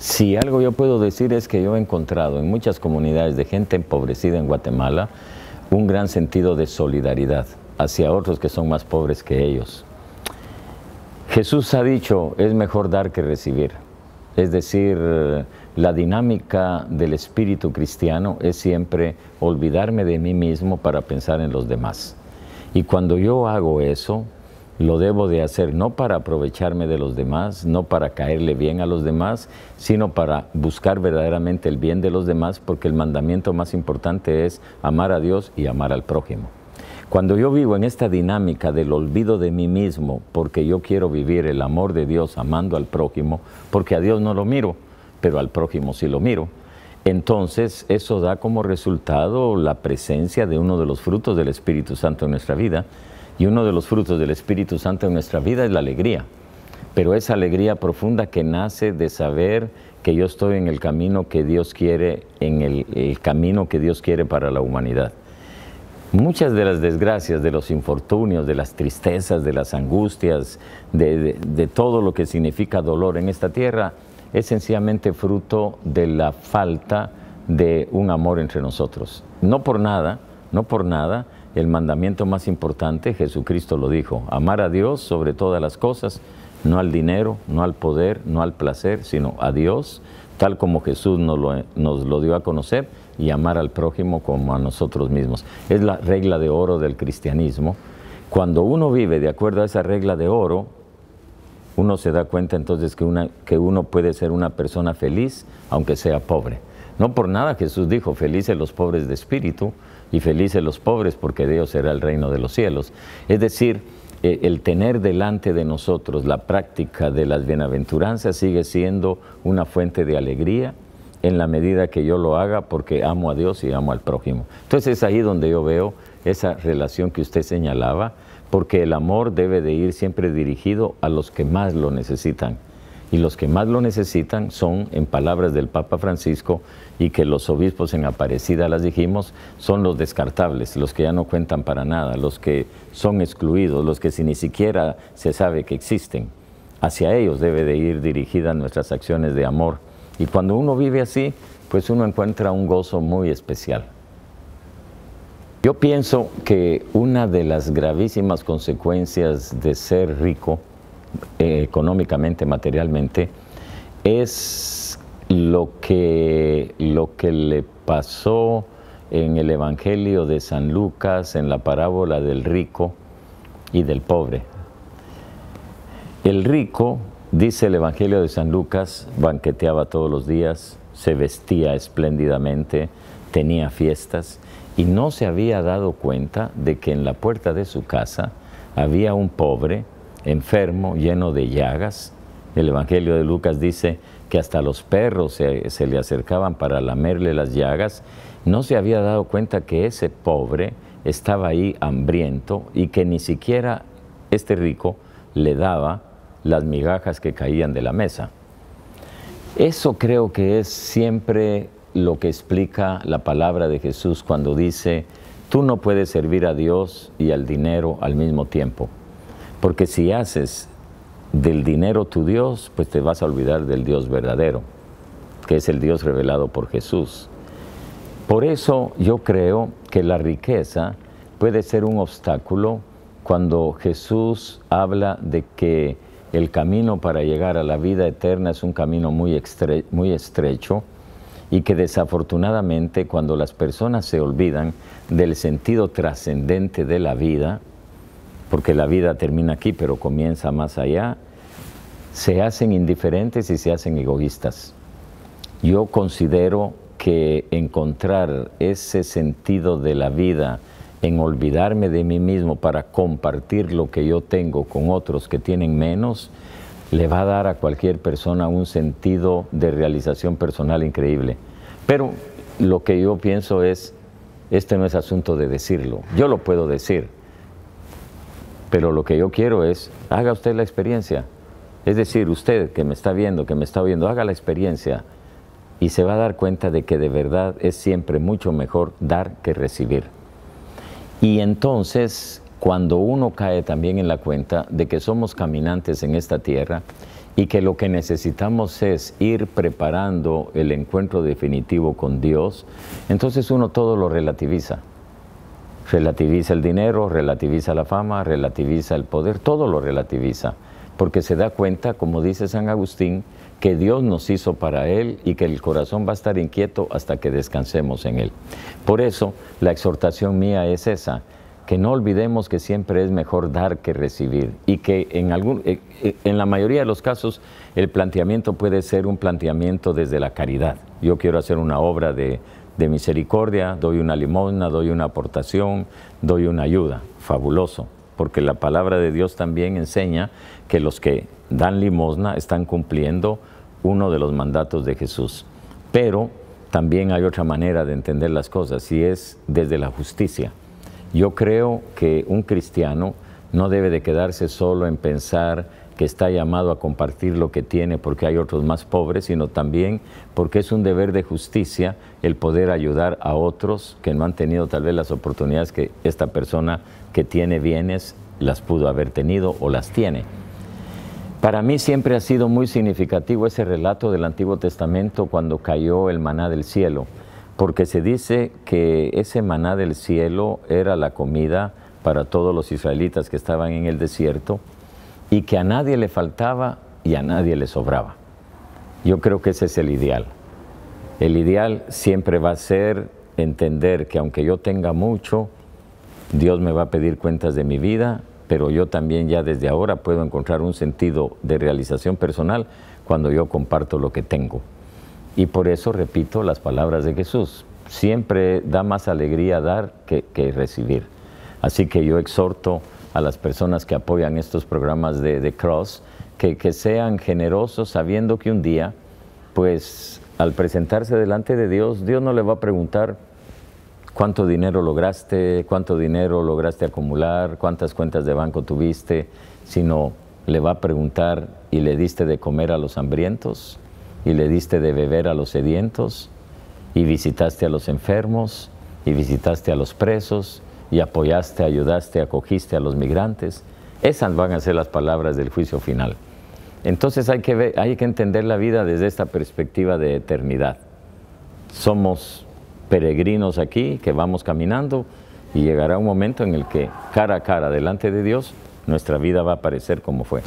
Si algo yo puedo decir es que yo he encontrado en muchas comunidades de gente empobrecida en Guatemala un gran sentido de solidaridad hacia otros que son más pobres que ellos. Jesús ha dicho, es mejor dar que recibir. Es decir, la dinámica del espíritu cristiano es siempre olvidarme de mí mismo para pensar en los demás. Y cuando yo hago eso, lo debo de hacer no para aprovecharme de los demás, no para caerle bien a los demás, sino para buscar verdaderamente el bien de los demás, porque el mandamiento más importante es amar a Dios y amar al prójimo. Cuando yo vivo en esta dinámica del olvido de mí mismo, porque yo quiero vivir el amor de Dios amando al prójimo, porque a Dios no lo miro, pero al prójimo sí lo miro, entonces eso da como resultado la presencia de uno de los frutos del Espíritu Santo en nuestra vida. Y uno de los frutos del Espíritu Santo en nuestra vida es la alegría. Pero esa alegría profunda que nace de saber que yo estoy en el camino que Dios quiere, en el camino que Dios quiere para la humanidad. Muchas de las desgracias, de los infortunios, de las tristezas, de las angustias, de todo lo que significa dolor en esta tierra, es sencillamente fruto de la falta de un amor entre nosotros. No por nada, el mandamiento más importante, Jesucristo lo dijo, amar a Dios sobre todas las cosas, no al dinero, no al poder, no al placer, sino a Dios, tal como Jesús nos lo dio a conocer, y amar al prójimo como a nosotros mismos. Es la regla de oro del cristianismo. Cuando uno vive de acuerdo a esa regla de oro, uno se da cuenta entonces que uno puede ser una persona feliz, aunque sea pobre. No por nada Jesús dijo, felices los pobres de espíritu, y felices los pobres porque de ellos será el reino de los cielos. Es decir, el tener delante de nosotros la práctica de las bienaventuranzas sigue siendo una fuente de alegría en la medida que yo lo haga porque amo a Dios y amo al prójimo. Entonces es ahí donde yo veo esa relación que usted señalaba, porque el amor debe de ir siempre dirigido a los que más lo necesitan. Y los que más lo necesitan son, en palabras del Papa Francisco, y que los obispos en Aparecida las dijimos, son los descartables, los que ya no cuentan para nada, los que son excluidos, los que ni siquiera se sabe que existen. Hacia ellos debe de ir dirigidas nuestras acciones de amor. Y cuando uno vive así, pues uno encuentra un gozo muy especial. Yo pienso que una de las gravísimas consecuencias de ser rico, económicamente, materialmente, es lo que le pasó en el Evangelio de San Lucas, en la parábola del rico y del pobre. El rico, dice el Evangelio de San Lucas, banqueteaba todos los días, se vestía espléndidamente, tenía fiestas y no se había dado cuenta de que en la puerta de su casa había un pobre, enfermo, lleno de llagas. El Evangelio de Lucas dice que hasta los perros se le acercaban para lamerle las llagas. No se había dado cuenta que ese pobre estaba ahí hambriento y que ni siquiera este rico le daba las migajas que caían de la mesa. Eso creo que es siempre lo que explica la palabra de Jesús cuando dice, tú no puedes servir a Dios y al dinero al mismo tiempo. Porque si haces del dinero tu Dios, pues te vas a olvidar del Dios verdadero, que es el Dios revelado por Jesús. Por eso yo creo que la riqueza puede ser un obstáculo cuando Jesús habla de que el camino para llegar a la vida eterna es un camino muy estrecho y que desafortunadamente cuando las personas se olvidan del sentido trascendente de la vida, porque la vida termina aquí, pero comienza más allá, se hacen indiferentes y se hacen egoístas. Yo considero que encontrar ese sentido de la vida en olvidarme de mí mismo para compartir lo que yo tengo con otros que tienen menos, le va a dar a cualquier persona un sentido de realización personal increíble. Pero lo que yo pienso es, este no es asunto de decirlo, yo lo puedo decir, pero lo que yo quiero es, haga usted la experiencia. Es decir, usted que me está viendo, que me está oyendo, haga la experiencia y se va a dar cuenta de que de verdad es siempre mucho mejor dar que recibir. Y entonces cuando uno cae también en la cuenta de que somos caminantes en esta tierra y que lo que necesitamos es ir preparando el encuentro definitivo con Dios, entonces uno todo lo relativiza. Relativiza el dinero, relativiza la fama, relativiza el poder, todo lo relativiza, porque se da cuenta, como dice San Agustín, que Dios nos hizo para Él y que el corazón va a estar inquieto hasta que descansemos en Él. Por eso, la exhortación mía es esa, que no olvidemos que siempre es mejor dar que recibir y que en la mayoría de los casos el planteamiento puede ser un planteamiento desde la caridad. Yo quiero hacer una obra de misericordia, doy una limosna, doy una aportación, doy una ayuda. Fabuloso, porque la palabra de Dios también enseña que los que dan limosna están cumpliendo uno de los mandatos de Jesús. Pero también hay otra manera de entender las cosas y es desde la justicia. Yo creo que un cristiano no debe de quedarse solo en pensar que está llamado a compartir lo que tiene porque hay otros más pobres, sino también porque es un deber de justicia el poder ayudar a otros que no han tenido tal vez las oportunidades que esta persona que tiene bienes las pudo haber tenido o las tiene. Para mí siempre ha sido muy significativo ese relato del Antiguo Testamento cuando cayó el maná del cielo, porque se dice que ese maná del cielo era la comida para todos los israelitas que estaban en el desierto y que a nadie le faltaba y a nadie le sobraba. Yo creo que ese es el ideal. El ideal siempre va a ser entender que aunque yo tenga mucho, Dios me va a pedir cuentas de mi vida, pero yo también ya desde ahora puedo encontrar un sentido de realización personal cuando yo comparto lo que tengo. Y por eso repito las palabras de Jesús, siempre da más alegría dar que recibir. Así que yo exhorto a las personas que apoyan estos programas de Cross, que sean generosos sabiendo que un día, pues al presentarse delante de Dios, Dios no le va a preguntar cuánto dinero lograste acumular, cuántas cuentas de banco tuviste, sino le va a preguntar, ¿y le diste de comer a los hambrientos? ¿Y le diste de beber a los sedientos? ¿Y visitaste a los enfermos? ¿Y visitaste a los presos? ¿Y apoyaste, ayudaste, acogiste a los migrantes? Esas van a ser las palabras del juicio final. Entonces hay que entender la vida desde esta perspectiva de eternidad. Somos peregrinos aquí, que vamos caminando, y llegará un momento en el que cara a cara delante de Dios, nuestra vida va a aparecer como fue.